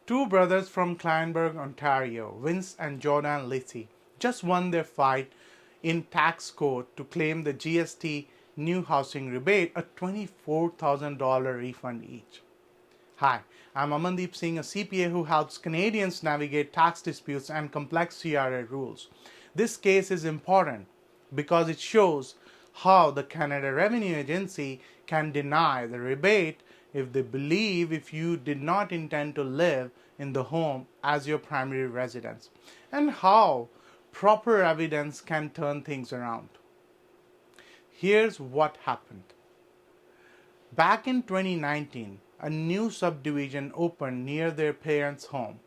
Two brothers from Kleinburg, Ontario, Vince and Jordano Lisi, just won their fight in tax court to claim the GST New Housing Rebate, a $24,000 refund each. Hi, I'm Amandeep Singh, a CPA who helps Canadians navigate tax disputes and complex CRA rules. This case is important because it shows how the Canada Revenue Agency can deny the rebate if they believe if you did not intend to live in the home as your primary residence, and how proper evidence can turn things around. Here's what happened. Back in 2019, a new subdivision opened near their parents' home.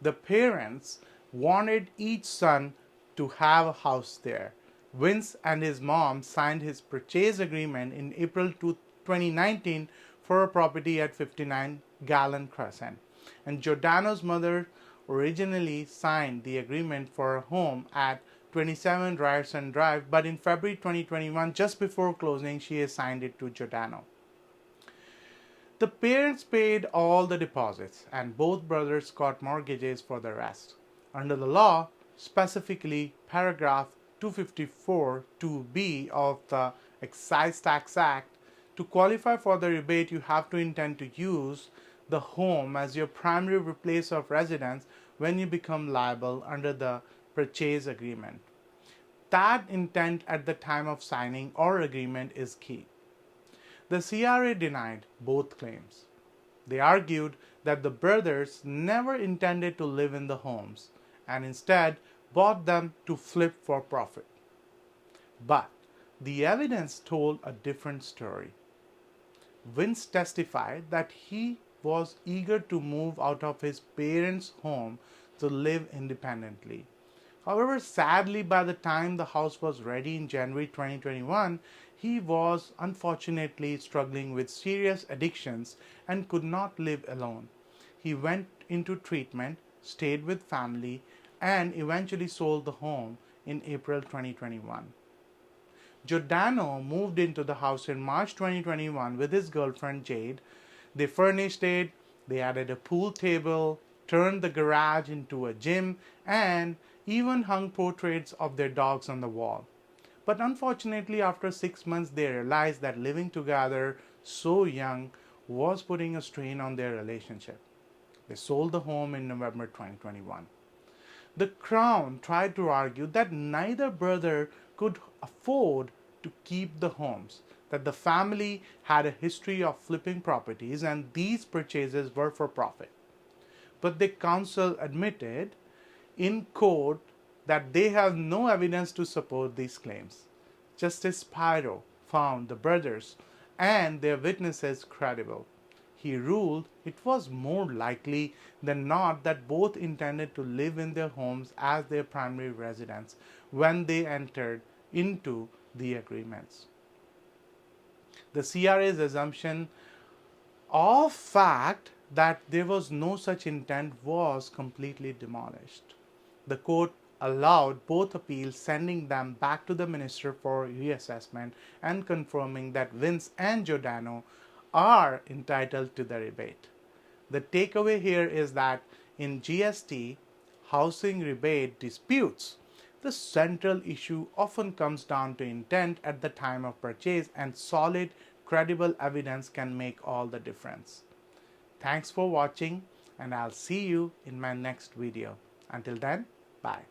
The parents wanted each son to have a house there. Vince and his mom signed his purchase agreement in April 2019 for a property at 59 Gallon Crescent, and Jordano's mother originally signed the agreement for a home at 27 Ryerson Drive, but in February 2021, just before closing, she assigned it to Jordano. The parents paid all the deposits, and both brothers got mortgages for the rest. Under the law, specifically paragraph 254 2B of the Excise Tax Act, to qualify for the rebate, you have to intend to use the home as your primary place of residence when you become liable under the purchase agreement. That intent at the time of signing or agreement is key. The CRA denied both claims. They argued that the brothers never intended to live in the homes and instead bought them to flip for profit. But the evidence told a different story. Vince testified that he was eager to move out of his parents' home to live independently. However, sadly, by the time the house was ready in January 2021, he was unfortunately struggling with serious addictions and could not live alone. He went into treatment, stayed with family, and eventually sold the home in April 2021. Jordano moved into the house in March 2021 with his girlfriend Jade. They furnished it, they added a pool table, turned the garage into a gym, and even hung portraits of their dogs on the wall. But unfortunately, after 6 months, they realized that living together so young was putting a strain on their relationship. They sold the home in November 2021. The Crown tried to argue that neither brother could afford to keep the homes, that the family had a history of flipping properties and these purchases were for profit. But the counsel admitted in court that they have no evidence to support these claims. Justice Spiro found the brothers and their witnesses credible. He ruled it was more likely than not that both intended to live in their homes as their primary residence when they entered into the agreements. The CRA's assumption of fact that there was no such intent was completely demolished. The court allowed both appeals, sending them back to the minister for reassessment and confirming that Vince and Jordano are entitled to the rebate. The takeaway here is that in GST housing rebate disputes, the central issue often comes down to intent at the time of purchase, and solid, credible evidence can make all the difference. Thanks for watching, and I'll see you in my next video. Until then, bye.